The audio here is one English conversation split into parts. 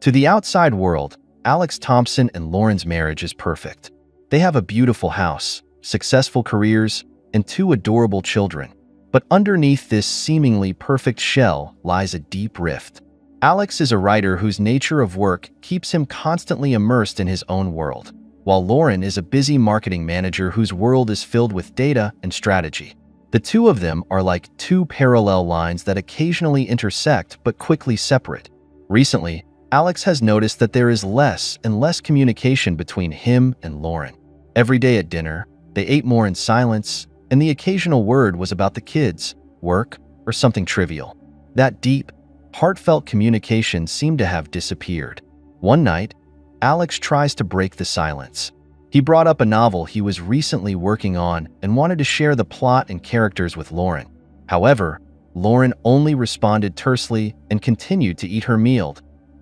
To the outside world, Alex Thompson and Lauren's marriage is perfect. They have a beautiful house, successful careers, and two adorable children. But underneath this seemingly perfect shell lies a deep rift. Alex is a writer whose nature of work keeps him constantly immersed in his own world, while Lauren is a busy marketing manager whose world is filled with data and strategy. The two of them are like two parallel lines that occasionally intersect but quickly separate. Recently, Alex has noticed that there is less and less communication between him and Lauren. Every day at dinner, they ate more in silence, and the occasional word was about the kids, work, or something trivial. That deep, heartfelt communication seemed to have disappeared. One night, Alex tries to break the silence. He brought up a novel he was recently working on and wanted to share the plot and characters with Lauren. However, Lauren only responded tersely and continued to eat her meal.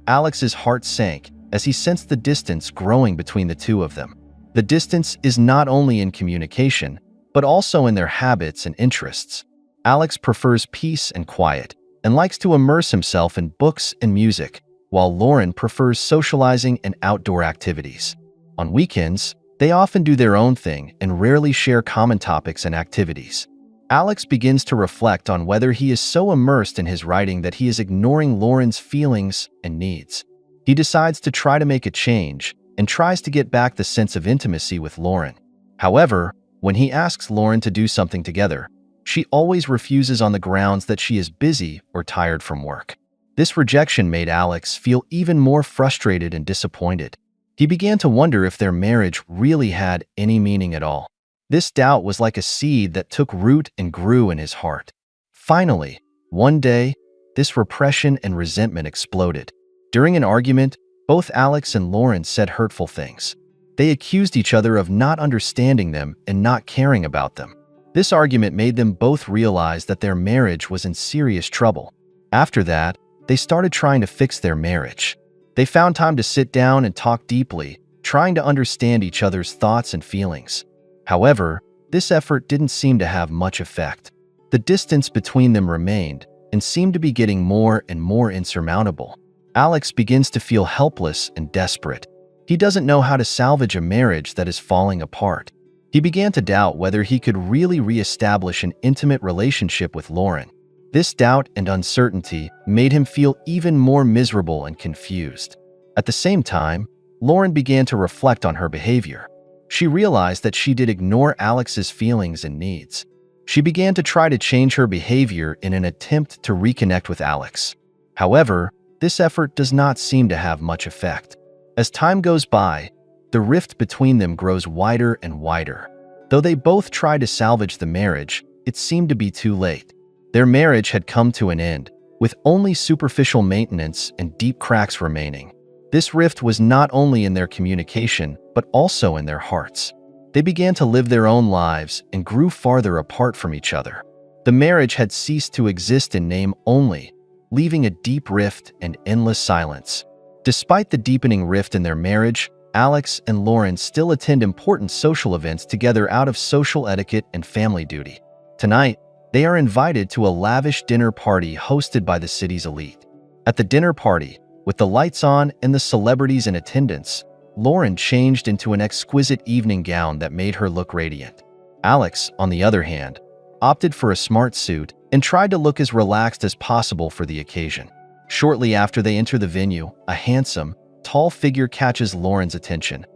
Alex's heart sank as he sensed the distance growing between the two of them. The distance is not only in communication, but also in their habits and interests. Alex prefers peace and quiet, and likes to immerse himself in books and music, while Lauren prefers socializing and outdoor activities. On weekends, they often do their own thing and rarely share common topics and activities. Alex begins to reflect on whether he is so immersed in his writing that he is ignoring Lauren's feelings and needs. He decides to try to make a change and tries to get back the sense of intimacy with Lauren. However, when he asks Lauren to do something together, she always refuses on the grounds that she is busy or tired from work. This rejection made Alex feel even more frustrated and disappointed. He began to wonder if their marriage really had any meaning at all. This doubt was like a seed that took root and grew in his heart. Finally, one day, this repression and resentment exploded. During an argument, both Alex and Lauren said hurtful things. They accused each other of not understanding them and not caring about them. This argument made them both realize that their marriage was in serious trouble. After that, they started trying to fix their marriage. They found time to sit down and talk deeply, trying to understand each other's thoughts and feelings. However, this effort didn't seem to have much effect. The distance between them remained and seemed to be getting more and more insurmountable. Alex begins to feel helpless and desperate. He doesn't know how to salvage a marriage that is falling apart. He began to doubt whether he could really re-establish an intimate relationship with Lauren. This doubt and uncertainty made him feel even more miserable and confused. At the same time, Lauren began to reflect on her behavior. She realized that she did ignore Alex's feelings and needs. She began to try to change her behavior in an attempt to reconnect with Alex. However, this effort does not seem to have much effect. As time goes by, the rift between them grows wider and wider. Though they both tried to salvage the marriage, it seemed to be too late. Their marriage had come to an end, with only superficial maintenance and deep cracks remaining. This rift was not only in their communication, but also in their hearts. They began to live their own lives and grew farther apart from each other. The marriage had ceased to exist in name only, leaving a deep rift and endless silence. Despite the deepening rift in their marriage, Alex and Lauren still attend important social events together out of social etiquette and family duty. Tonight, they are invited to a lavish dinner party hosted by the city's elite. At the dinner party, with the lights on and the celebrities in attendance, Lauren changed into an exquisite evening gown that made her look radiant. Alex, on the other hand, opted for a smart suit and tried to look as relaxed as possible for the occasion. Shortly after they enter the venue, a handsome, tall figure catches Lauren's attention.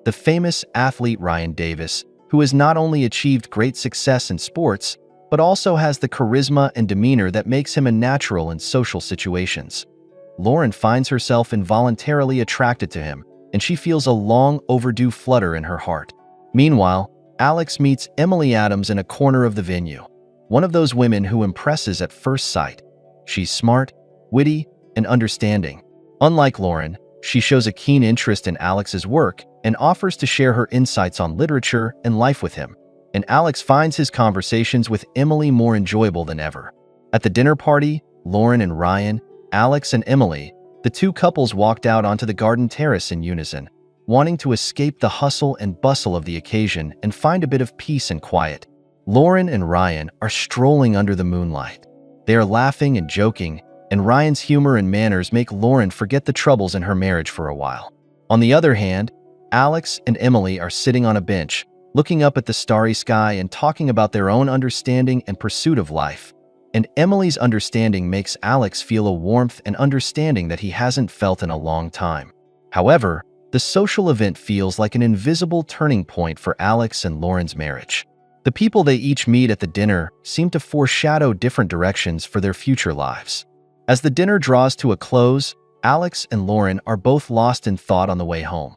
The famous athlete Ryan Davis, who has not only achieved great success in sports, but also has the charisma and demeanor that makes him a natural in social situations. Lauren finds herself involuntarily attracted to him, and she feels a long overdue flutter in her heart. Meanwhile, Alex meets Emily Adams in a corner of the venue, one of those women who impresses at first sight. She's smart, witty, and understanding. Unlike Lauren, she shows a keen interest in Alex's work and offers to share her insights on literature and life with him. And Alex finds his conversations with Emily more enjoyable than ever. At the dinner party, Lauren and Ryan, Alex and Emily, the two couples walked out onto the garden terrace in unison, wanting to escape the hustle and bustle of the occasion and find a bit of peace and quiet. Lauren and Ryan are strolling under the moonlight. They are laughing and joking, and Ryan's humor and manners make Lauren forget the troubles in her marriage for a while. On the other hand, Alex and Emily are sitting on a bench, looking up at the starry sky and talking about their own understanding and pursuit of life. And Emily's understanding makes Alex feel a warmth and understanding that he hasn't felt in a long time. However, the social event feels like an invisible turning point for Alex and Lauren's marriage. The people they each meet at the dinner seem to foreshadow different directions for their future lives. As the dinner draws to a close, Alex and Lauren are both lost in thought on the way home.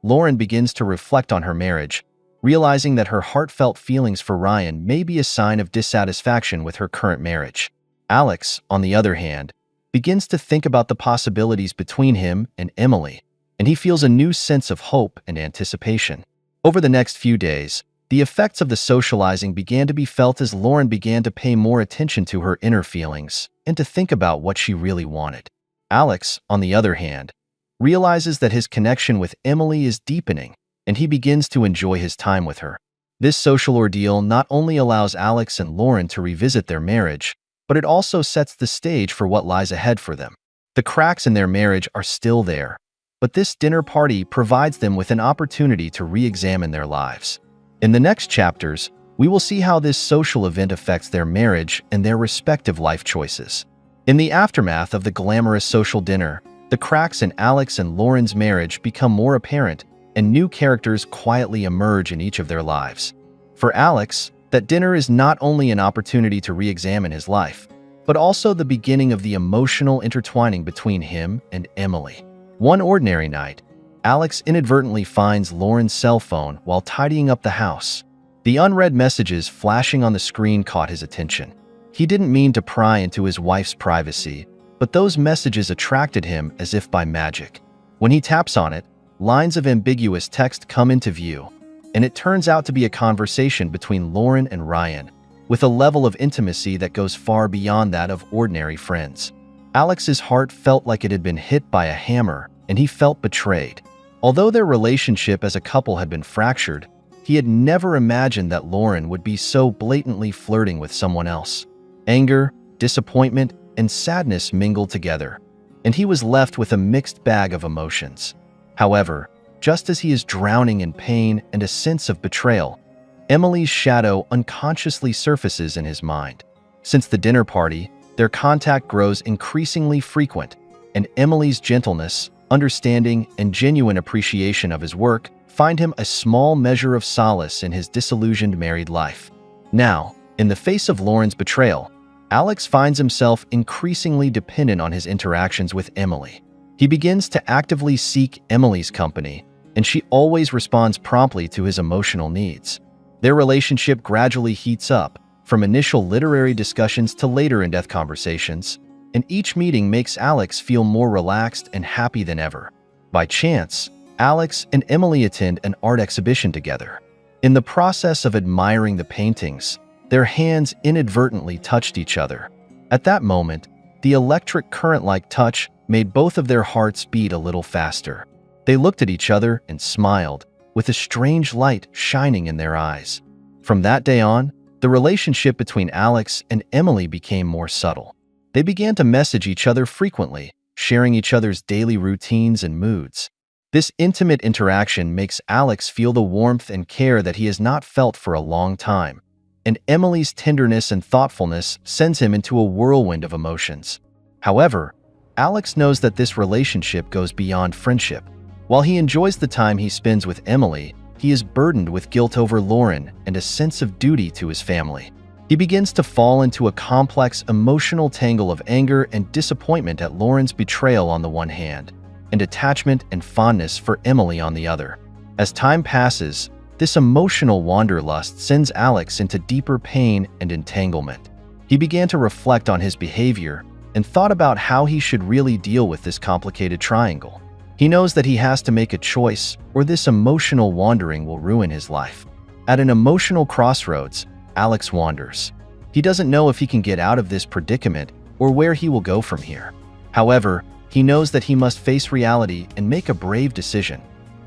Lauren begins to reflect on her marriage, realizing that her heartfelt feelings for Ryan may be a sign of dissatisfaction with her current marriage. Alex, on the other hand, begins to think about the possibilities between him and Emily, and he feels a new sense of hope and anticipation. Over the next few days, the effects of the socializing began to be felt as Lauren began to pay more attention to her inner feelings and to think about what she really wanted. Alex, on the other hand, realizes that his connection with Emily is deepening, and he begins to enjoy his time with her. This social ordeal not only allows Alex and Lauren to revisit their marriage, but it also sets the stage for what lies ahead for them. The cracks in their marriage are still there, but this dinner party provides them with an opportunity to re-examine their lives. In the next chapters, we will see how this social event affects their marriage and their respective life choices. In the aftermath of the glamorous social dinner, the cracks in Alex and Lauren's marriage become more apparent, and new characters quietly emerge in each of their lives. For Alex, that dinner is not only an opportunity to re-examine his life, but also the beginning of the emotional intertwining between him and Emily. One ordinary night, Alex inadvertently finds Lauren's cell phone while tidying up the house. The unread messages flashing on the screen caught his attention. He didn't mean to pry into his wife's privacy, but those messages attracted him as if by magic. When he taps on it, lines of ambiguous text come into view, and it turns out to be a conversation between Lauren and Ryan, with a level of intimacy that goes far beyond that of ordinary friends. Alex's heart felt like it had been hit by a hammer, and he felt betrayed. Although their relationship as a couple had been fractured, he had never imagined that Lauren would be so blatantly flirting with someone else. Anger, disappointment, and sadness mingled together, and he was left with a mixed bag of emotions. However, just as he is drowning in pain and a sense of betrayal, Emily's shadow unconsciously surfaces in his mind. Since the dinner party, their contact grows increasingly frequent, and Emily's gentleness, understanding, and genuine appreciation of his work find him a small measure of solace in his disillusioned married life. Now, in the face of Lauren's betrayal, Alex finds himself increasingly dependent on his interactions with Emily. He begins to actively seek Emily's company, and she always responds promptly to his emotional needs. Their relationship gradually heats up, from initial literary discussions to later in-depth conversations, and each meeting makes Alex feel more relaxed and happy than ever. By chance, Alex and Emily attend an art exhibition together. In the process of admiring the paintings, their hands inadvertently touched each other. At that moment, the electric current-like touch made both of their hearts beat a little faster. They looked at each other and smiled, with a strange light shining in their eyes. From that day on, the relationship between Alex and Emily became more subtle. They began to message each other frequently, sharing each other's daily routines and moods. This intimate interaction makes Alex feel the warmth and care that he has not felt for a long time, and Emily's tenderness and thoughtfulness sends him into a whirlwind of emotions. However, Alex knows that this relationship goes beyond friendship. While he enjoys the time he spends with Emily, he is burdened with guilt over Lauren and a sense of duty to his family. He begins to fall into a complex emotional tangle of anger and disappointment at Lauren's betrayal on the one hand, and attachment and fondness for Emily on the other. As time passes, this emotional wanderlust sends Alex into deeper pain and entanglement. He began to reflect on his behavior and thought about how he should really deal with this complicated triangle. He knows that he has to make a choice, or this emotional wandering will ruin his life. At an emotional crossroads, Alex wanders. He doesn't know if he can get out of this predicament or where he will go from here. However, he knows that he must face reality and make a brave decision,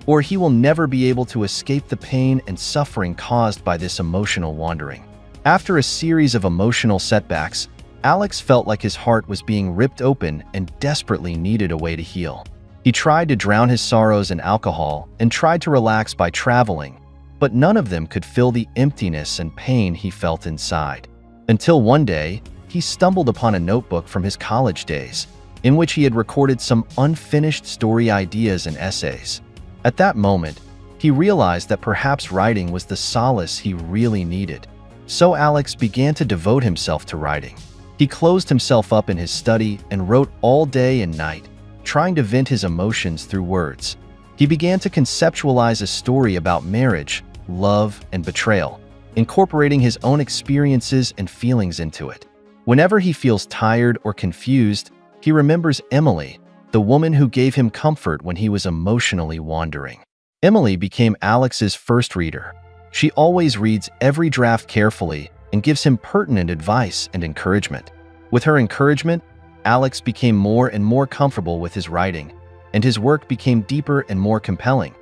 or he will never be able to escape the pain and suffering caused by this emotional wandering. After a series of emotional setbacks, Alex felt like his heart was being ripped open and desperately needed a way to heal. He tried to drown his sorrows in alcohol and tried to relax by traveling, but none of them could fill the emptiness and pain he felt inside. Until one day, he stumbled upon a notebook from his college days, in which he had recorded some unfinished story ideas and essays. At that moment, he realized that perhaps writing was the solace he really needed. So Alex began to devote himself to writing. He closed himself up in his study and wrote all day and night, trying to vent his emotions through words. He began to conceptualize a story about marriage, love, and betrayal, incorporating his own experiences and feelings into it. Whenever he feels tired or confused, he remembers Emily, the woman who gave him comfort when he was emotionally wandering. Emily became Alex's first reader. She always reads every draft carefully and gives him pertinent advice and encouragement. With her encouragement, Alex became more and more comfortable with his writing, and his work became deeper and more compelling.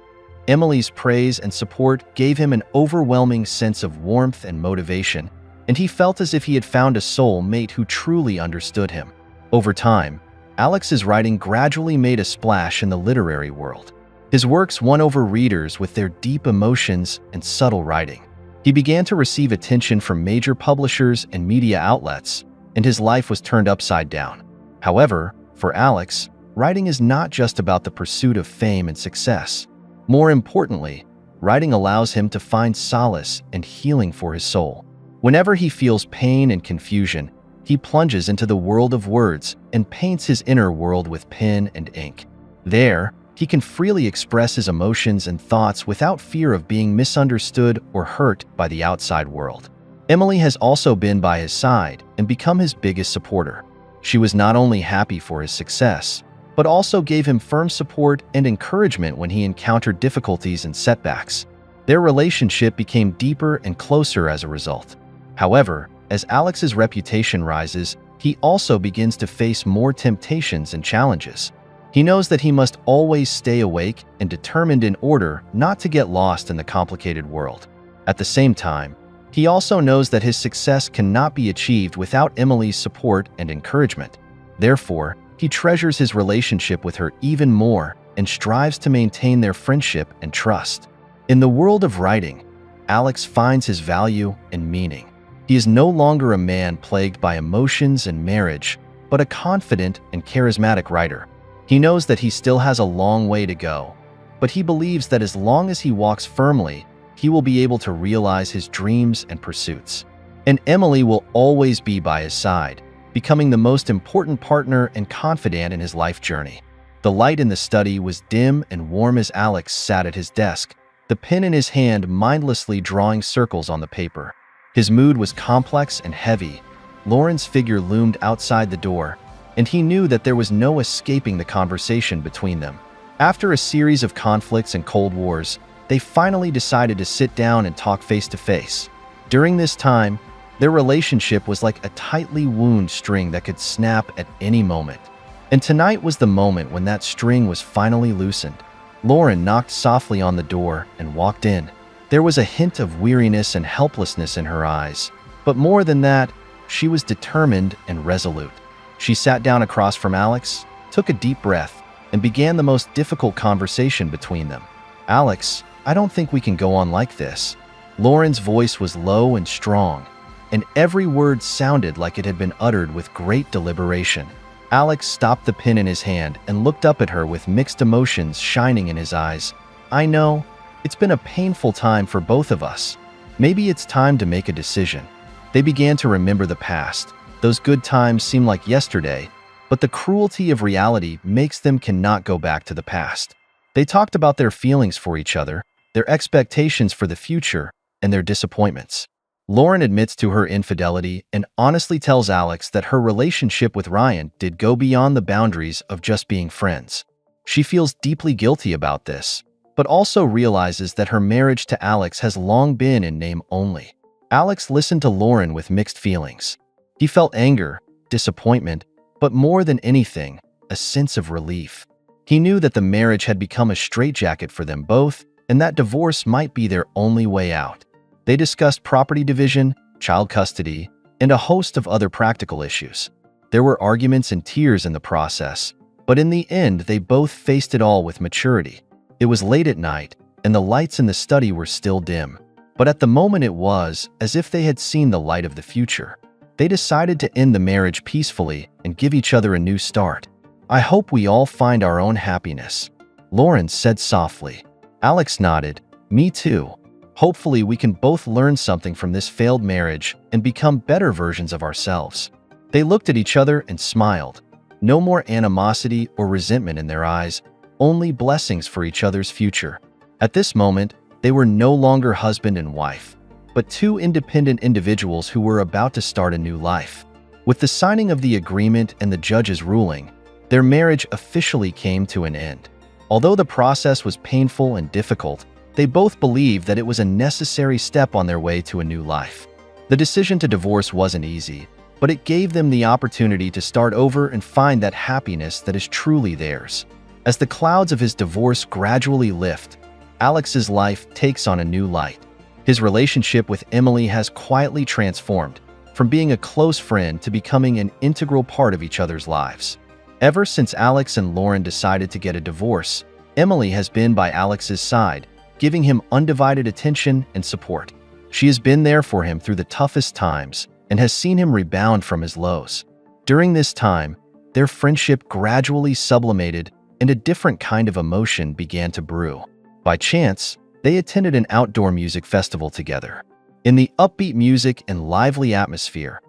Emily's praise and support gave him an overwhelming sense of warmth and motivation, and he felt as if he had found a soul mate who truly understood him. Over time, Alex's writing gradually made a splash in the literary world. His works won over readers with their deep emotions and subtle writing. He began to receive attention from major publishers and media outlets, and his life was turned upside down. However, for Alex, writing is not just about the pursuit of fame and success. More importantly, writing allows him to find solace and healing for his soul. Whenever he feels pain and confusion, he plunges into the world of words and paints his inner world with pen and ink. There, he can freely express his emotions and thoughts without fear of being misunderstood or hurt by the outside world. Emily has also been by his side and become his biggest supporter. She was not only happy for his success, but also gave him firm support and encouragement when he encountered difficulties and setbacks. Their relationship became deeper and closer as a result. However, as Alex's reputation rises, he also begins to face more temptations and challenges. He knows that he must always stay awake and determined in order not to get lost in the complicated world. At the same time, he also knows that his success cannot be achieved without Emily's support and encouragement. Therefore, he treasures his relationship with her even more and strives to maintain their friendship and trust. In the world of writing, Alex finds his value and meaning. He is no longer a man plagued by emotions and marriage, but a confident and charismatic writer. He knows that he still has a long way to go, but he believes that as long as he walks firmly, he will be able to realize his dreams and pursuits. And Emily will always be by his side, becoming the most important partner and confidant in his life journey. The light in the study was dim and warm as Alex sat at his desk, the pen in his hand mindlessly drawing circles on the paper. His mood was complex and heavy. Lauren's figure loomed outside the door, and he knew that there was no escaping the conversation between them. After a series of conflicts and cold wars, they finally decided to sit down and talk face to face. During this time, their relationship was like a tightly wound string that could snap at any moment. And tonight was the moment when that string was finally loosened. Lauren knocked softly on the door and walked in. There was a hint of weariness and helplessness in her eyes, but more than that, she was determined and resolute. She sat down across from Alex, took a deep breath, and began the most difficult conversation between them. "Alex, I don't think we can go on like this." Lauren's voice was low and strong, and every word sounded like it had been uttered with great deliberation. Alex stopped the pen in his hand and looked up at her with mixed emotions shining in his eyes. "I know, it's been a painful time for both of us. Maybe it's time to make a decision." They began to remember the past. Those good times seem like yesterday, but the cruelty of reality makes them cannot go back to the past. They talked about their feelings for each other, their expectations for the future, and their disappointments. Lauren admits to her infidelity and honestly tells Alex that her relationship with Ryan did go beyond the boundaries of just being friends. She feels deeply guilty about this, but also realizes that her marriage to Alex has long been in name only. Alex listened to Lauren with mixed feelings. He felt anger, disappointment, but more than anything, a sense of relief. He knew that the marriage had become a straitjacket for them both, and that divorce might be their only way out. They discussed property division, child custody, and a host of other practical issues. There were arguments and tears in the process, but in the end, they both faced it all with maturity. It was late at night, and the lights in the study were still dim. But at the moment it was as if they had seen the light of the future. They decided to end the marriage peacefully and give each other a new start. "I hope we all find our own happiness," Lauren said softly. Alex nodded. "Me too. Hopefully we can both learn something from this failed marriage and become better versions of ourselves." They looked at each other and smiled. No more animosity or resentment in their eyes, only blessings for each other's future. At this moment, they were no longer husband and wife, but two independent individuals who were about to start a new life. With the signing of the agreement and the judge's ruling, their marriage officially came to an end. Although the process was painful and difficult, they both believed that it was a necessary step on their way to a new life. The decision to divorce wasn't easy, but it gave them the opportunity to start over and find that happiness that is truly theirs. As the clouds of his divorce gradually lift, Alex's life takes on a new light. His relationship with Emily has quietly transformed, from being a close friend to becoming an integral part of each other's lives. Ever since Alex and Lauren decided to get a divorce, Emily has been by Alex's side, giving him undivided attention and support. She has been there for him through the toughest times and has seen him rebound from his lows. During this time, their friendship gradually sublimated and a different kind of emotion began to brew. By chance, they attended an outdoor music festival together. In the upbeat music and lively atmosphere,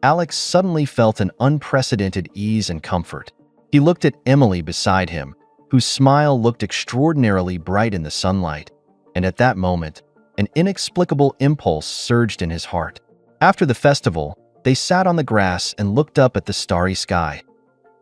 Alex suddenly felt an unprecedented ease and comfort. He looked at Emily beside him, whose smile looked extraordinarily bright in the sunlight, and at that moment, an inexplicable impulse surged in his heart. After the festival, they sat on the grass and looked up at the starry sky.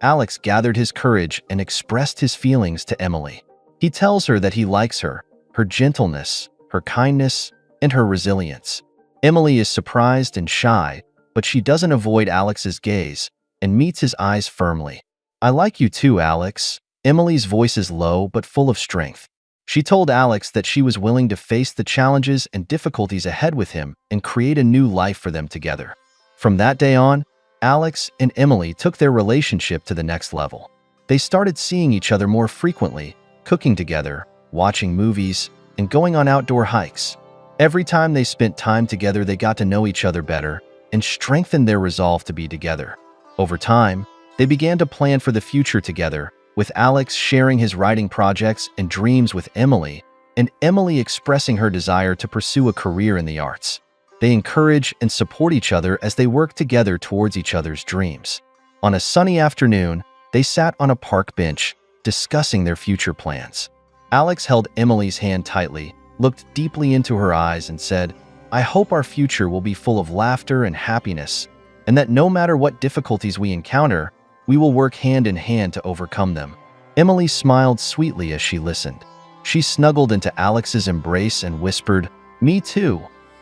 Alex gathered his courage and expressed his feelings to Emily. He tells her that he likes her gentleness, her kindness, and her resilience. Emily is surprised and shy, but she doesn't avoid Alex's gaze and meets his eyes firmly. "I like you too, Alex." Emily's voice is low but full of strength. She told Alex that she was willing to face the challenges and difficulties ahead with him and create a new life for them together. From that day on, Alex and Emily took their relationship to the next level. They started seeing each other more frequently, cooking together, watching movies, and going on outdoor hikes. Every time they spent time together, they got to know each other better and strengthened their resolve to be together. Over time, they began to plan for the future together, with Alex sharing his writing projects and dreams with Emily, and Emily expressing her desire to pursue a career in the arts. They encourage and support each other as they work together towards each other's dreams. On a sunny afternoon, they sat on a park bench, discussing their future plans. Alex held Emily's hand tightly, looked deeply into her eyes, and said, "I hope our future will be full of laughter and happiness, and that no matter what difficulties we encounter, we will work hand in hand to overcome them." Emily smiled sweetly as she listened. She snuggled into Alex's embrace and whispered, "Me too.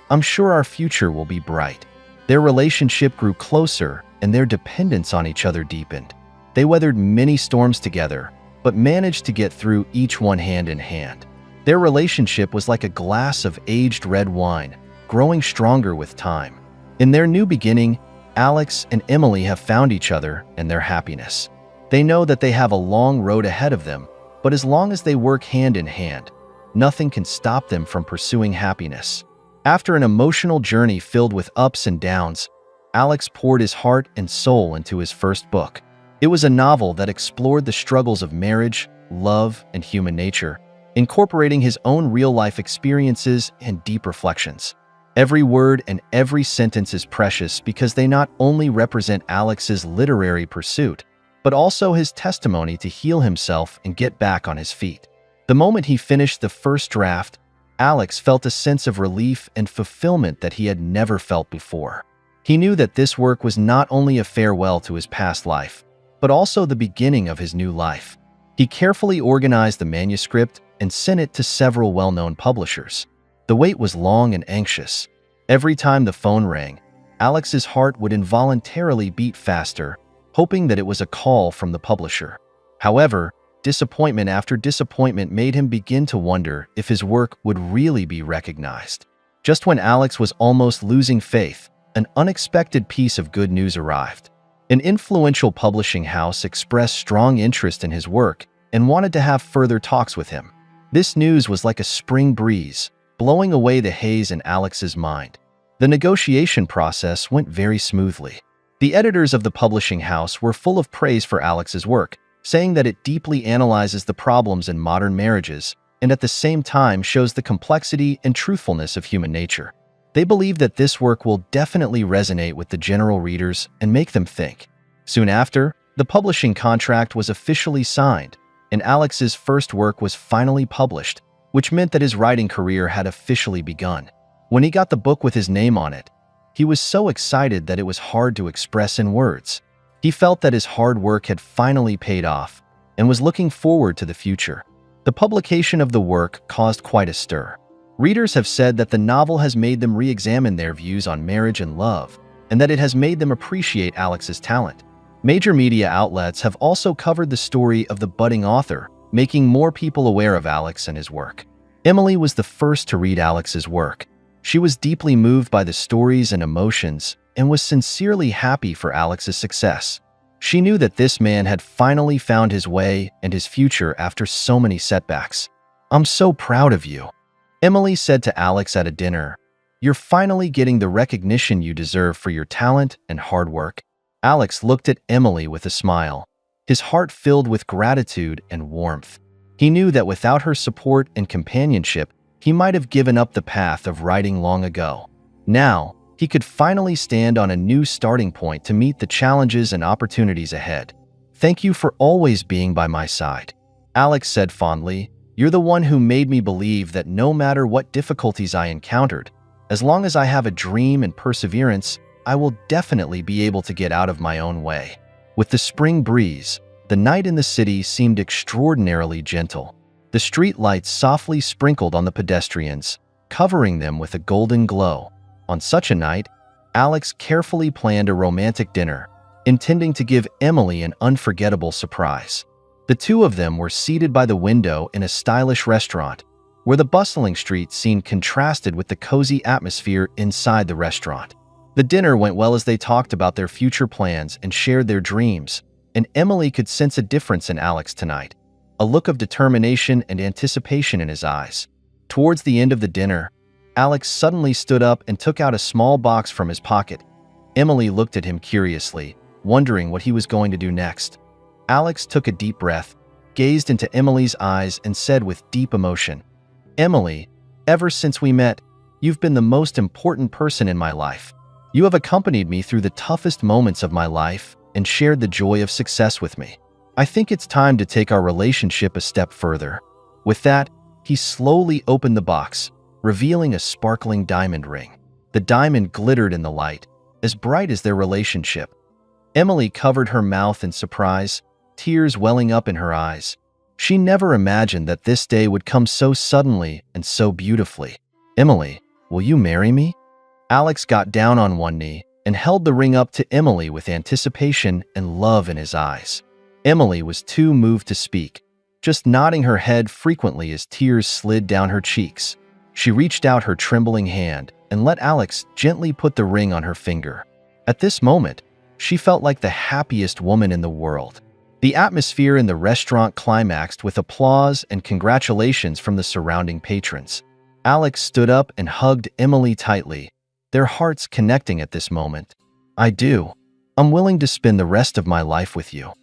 I'm sure our future will be bright." Their relationship grew closer and their dependence on each other deepened. They weathered many storms together, but managed to get through each one hand in hand. Their relationship was like a glass of aged red wine, growing stronger with time. In their new beginning, Alex and Emily have found each other and their happiness. They know that they have a long road ahead of them, but as long as they work hand in hand, nothing can stop them from pursuing happiness. After an emotional journey filled with ups and downs, Alex poured his heart and soul into his first book. It was a novel that explored the struggles of marriage, love, and human nature, incorporating his own real-life experiences and deep reflections. Every word and every sentence is precious because they not only represent Alex's literary pursuit, but also his testimony to heal himself and get back on his feet. The moment he finished the first draft, Alex felt a sense of relief and fulfillment that he had never felt before. He knew that this work was not only a farewell to his past life, but also the beginning of his new life. He carefully organized the manuscript and sent it to several well-known publishers. The wait was long and anxious. Every time the phone rang, Alex's heart would involuntarily beat faster, hoping that it was a call from the publisher. However, disappointment after disappointment made him begin to wonder if his work would really be recognized. Just when Alex was almost losing faith, an unexpected piece of good news arrived. An influential publishing house expressed strong interest in his work and wanted to have further talks with him. This news was like a spring breeze, blowing away the haze in Alex's mind. The negotiation process went very smoothly. The editors of the publishing house were full of praise for Alex's work, saying that it deeply analyzes the problems in modern marriages and at the same time shows the complexity and truthfulness of human nature. They believe that this work will definitely resonate with the general readers and make them think. Soon after, the publishing contract was officially signed, and Alex's first work was finally published, which meant that his writing career had officially begun. When he got the book with his name on it, he was so excited that it was hard to express in words. He felt that his hard work had finally paid off and was looking forward to the future. The publication of the work caused quite a stir. Readers have said that the novel has made them re-examine their views on marriage and love, and that it has made them appreciate Alex's talent. Major media outlets have also covered the story of the budding author, making more people aware of Alex and his work. Emily was the first to read Alex's work. She was deeply moved by the stories and emotions and was sincerely happy for Alex's success. She knew that this man had finally found his way and his future after so many setbacks. "I'm so proud of you," Emily said to Alex at a dinner. "You're finally getting the recognition you deserve for your talent and hard work." Alex looked at Emily with a smile, his heart filled with gratitude and warmth. He knew that without her support and companionship, he might have given up the path of writing long ago. Now, he could finally stand on a new starting point to meet the challenges and opportunities ahead. "Thank you for always being by my side," Alex said fondly. "You're the one who made me believe that no matter what difficulties I encountered, as long as I have a dream and perseverance, I will definitely be able to get out of my own way." With the spring breeze, the night in the city seemed extraordinarily gentle. The street lights softly sprinkled on the pedestrians, covering them with a golden glow. On such a night, Alex carefully planned a romantic dinner, intending to give Emily an unforgettable surprise. The two of them were seated by the window in a stylish restaurant, where the bustling street scene contrasted with the cozy atmosphere inside the restaurant. The dinner went well as they talked about their future plans and shared their dreams, and Emily could sense a difference in Alex tonight, a look of determination and anticipation in his eyes. Towards the end of the dinner, Alex suddenly stood up and took out a small box from his pocket. Emily looked at him curiously, wondering what he was going to do next. Alex took a deep breath, gazed into Emily's eyes, and said with deep emotion, "Emily, ever since we met, you've been the most important person in my life. You have accompanied me through the toughest moments of my life and shared the joy of success with me. I think it's time to take our relationship a step further." With that, he slowly opened the box, revealing a sparkling diamond ring. The diamond glittered in the light, as bright as their relationship. Emily covered her mouth in surprise, tears welling up in her eyes. She never imagined that this day would come so suddenly and so beautifully. "Emily, will you marry me?" Alex got down on one knee and held the ring up to Emily with anticipation and love in his eyes. Emily was too moved to speak, just nodding her head frequently as tears slid down her cheeks. She reached out her trembling hand and let Alex gently put the ring on her finger. At this moment, she felt like the happiest woman in the world. The atmosphere in the restaurant climaxed with applause and congratulations from the surrounding patrons. Alex stood up and hugged Emily tightly, their hearts connecting at this moment. "I do. I'm willing to spend the rest of my life with you."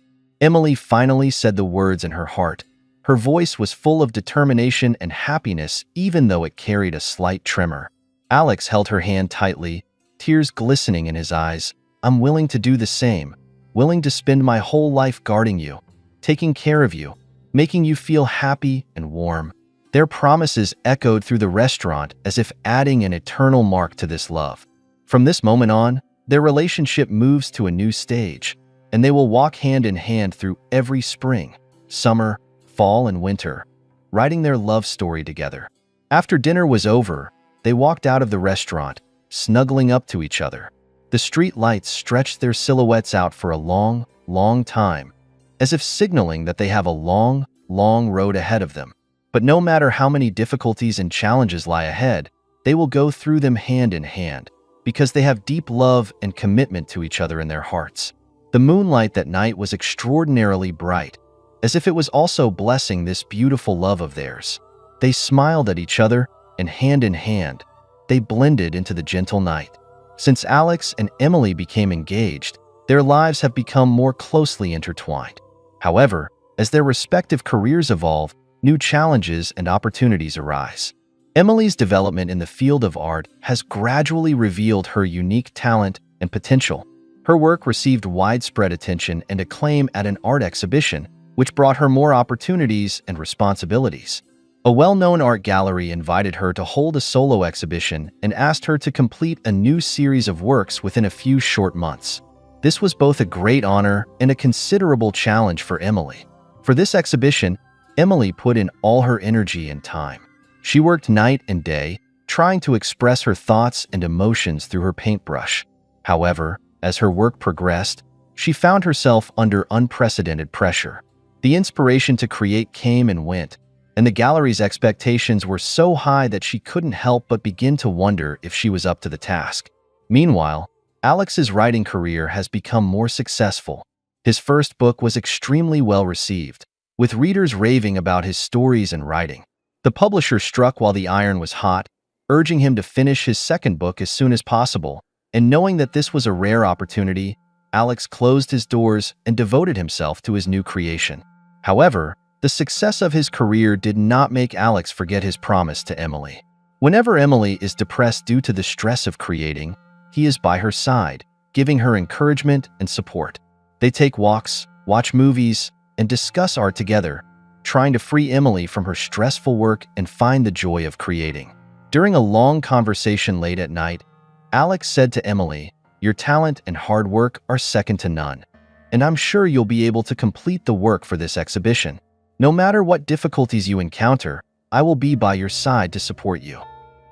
Emily finally said the words in her heart. Her voice was full of determination and happiness, even though it carried a slight tremor. Alex held her hand tightly, tears glistening in his eyes. "I'm willing to do the same, willing to spend my whole life guarding you, taking care of you, making you feel happy and warm." Their promises echoed through the restaurant as if adding an eternal mark to this love. From this moment on, their relationship moves to a new stage, and they will walk hand in hand through every spring, summer, fall, and winter, writing their love story together. After dinner was over, they walked out of the restaurant, snuggling up to each other. The street lights stretched their silhouettes out for a long, long time, as if signaling that they have a long, long road ahead of them. But no matter how many difficulties and challenges lie ahead, they will go through them hand in hand, because they have deep love and commitment to each other in their hearts. The moonlight that night was extraordinarily bright, as if it was also blessing this beautiful love of theirs. They smiled at each other, and hand in hand, they blended into the gentle night. Since Alex and Emily became engaged, their lives have become more closely intertwined. However, as their respective careers evolve, new challenges and opportunities arise. Emily's development in the field of art has gradually revealed her unique talent and potential. Her work received widespread attention and acclaim at an art exhibition, which brought her more opportunities and responsibilities. A well-known art gallery invited her to hold a solo exhibition and asked her to complete a new series of works within a few short months. This was both a great honor and a considerable challenge for Emily. For this exhibition, Emily put in all her energy and time. She worked night and day, trying to express her thoughts and emotions through her paintbrush. However, as her work progressed, she found herself under unprecedented pressure. The inspiration to create came and went, and the gallery's expectations were so high that she couldn't help but begin to wonder if she was up to the task. Meanwhile, Alex's writing career has become more successful. His first book was extremely well received, with readers raving about his stories and writing. The publisher struck while the iron was hot, urging him to finish his second book as soon as possible, and knowing that this was a rare opportunity, Alex closed his doors and devoted himself to his new creation. However, the success of his career did not make Alex forget his promise to Emily. Whenever Emily is depressed due to the stress of creating, he is by her side, giving her encouragement and support. They take walks, watch movies, and discuss art together, trying to free Emily from her stressful work and find the joy of creating. During a long conversation late at night, Alex said to Emily, "Your talent and hard work are second to none, and I'm sure you'll be able to complete the work for this exhibition. No matter what difficulties you encounter, I will be by your side to support you."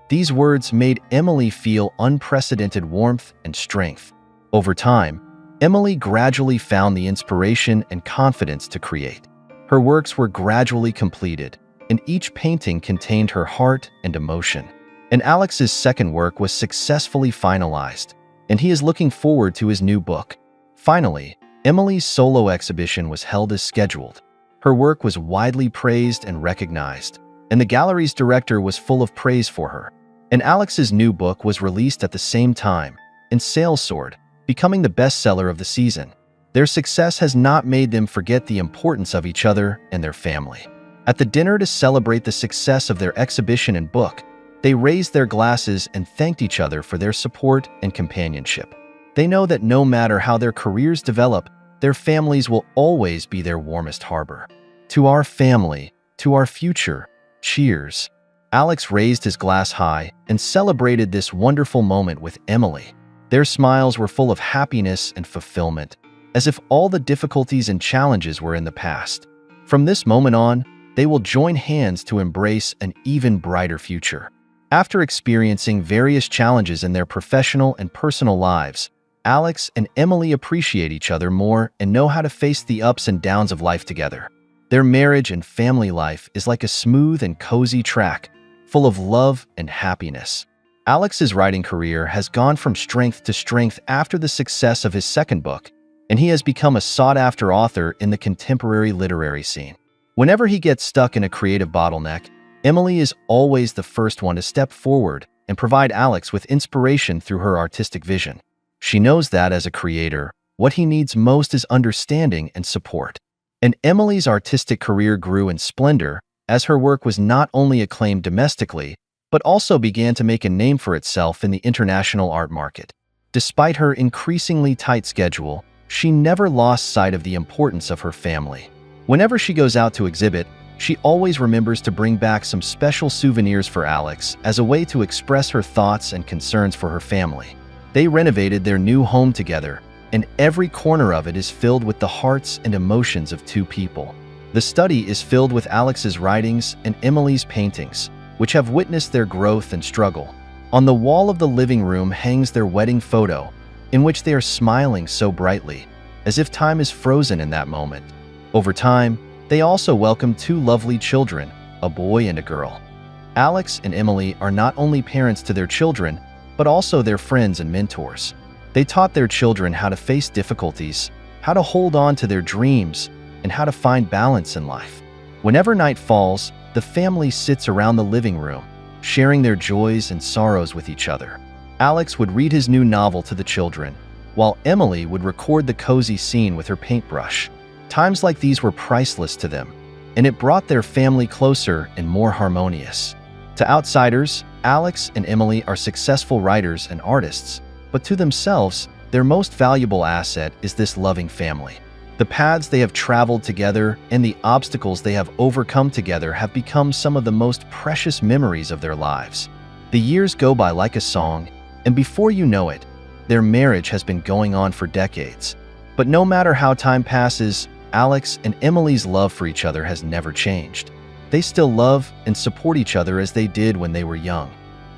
These words made Emily feel unprecedented warmth and strength. Over time, Emily gradually found the inspiration and confidence to create. Her works were gradually completed, and each painting contained her heart and emotion. And Alex's second work was successfully finalized, and he is looking forward to his new book. Finally, Emily's solo exhibition was held as scheduled. Her work was widely praised and recognized, and the gallery's director was full of praise for her. And Alex's new book was released at the same time, and sales soared, becoming the bestseller of the season. Their success has not made them forget the importance of each other and their family. At the dinner to celebrate the success of their exhibition and book, they raised their glasses and thanked each other for their support and companionship. They know that no matter how their careers develop, their families will always be their warmest harbor. To our family, to our future, cheers. Alex raised his glass high and celebrated this wonderful moment with Emily. Their smiles were full of happiness and fulfillment, as if all the difficulties and challenges were in the past. From this moment on, they will join hands to embrace an even brighter future. After experiencing various challenges in their professional and personal lives, Alex and Emily appreciate each other more and know how to face the ups and downs of life together. Their marriage and family life is like a smooth and cozy track, full of love and happiness. Alex's writing career has gone from strength to strength after the success of his second book, and he has become a sought-after author in the contemporary literary scene. Whenever he gets stuck in a creative bottleneck, Emily is always the first one to step forward and provide Alex with inspiration through her artistic vision. She knows that as a creator, what he needs most is understanding and support. And Emily's artistic career grew in splendor as her work was not only acclaimed domestically, but also began to make a name for itself in the international art market. Despite her increasingly tight schedule, she never lost sight of the importance of her family. Whenever she goes out to exhibit, she always remembers to bring back some special souvenirs for Alex as a way to express her thoughts and concerns for her family. They renovated their new home together, and every corner of it is filled with the hearts and emotions of two people. The study is filled with Alex's writings and Emily's paintings, which have witnessed their growth and struggle. On the wall of the living room hangs their wedding photo, in which they are smiling so brightly, as if time is frozen in that moment. Over time, they also welcome two lovely children, a boy and a girl. Alex and Emily are not only parents to their children, but also their friends and mentors. They taught their children how to face difficulties, how to hold on to their dreams, and how to find balance in life. Whenever night falls, the family sits around the living room, sharing their joys and sorrows with each other. Alex would read his new novel to the children, while Emily would record the cozy scene with her paintbrush. Times like these were priceless to them, and it brought their family closer and more harmonious. To outsiders, Alex and Emily are successful writers and artists, but to themselves, their most valuable asset is this loving family. The paths they have traveled together and the obstacles they have overcome together have become some of the most precious memories of their lives. The years go by like a song, and before you know it, their marriage has been going on for decades. But no matter how time passes, Alex and Emily's love for each other has never changed. They still love and support each other as they did when they were young,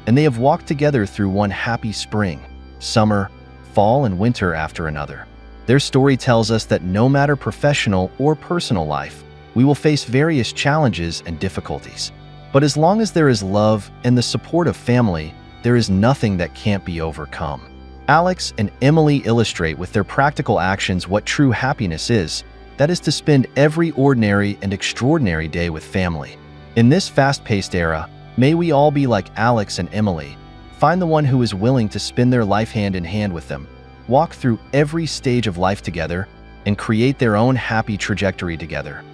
and they have walked together through one happy spring, summer, fall, and winter after another. Their story tells us that no matter professional or personal life, we will face various challenges and difficulties. But as long as there is love and the support of family, there is nothing that can't be overcome. Alex and Emily illustrate with their practical actions what true happiness is. That is to spend every ordinary and extraordinary day with family. In this fast-paced era, may we all be like Alex and Emily. Find the one who is willing to spend their life hand in hand with them, walk through every stage of life together, and create their own happy trajectory together.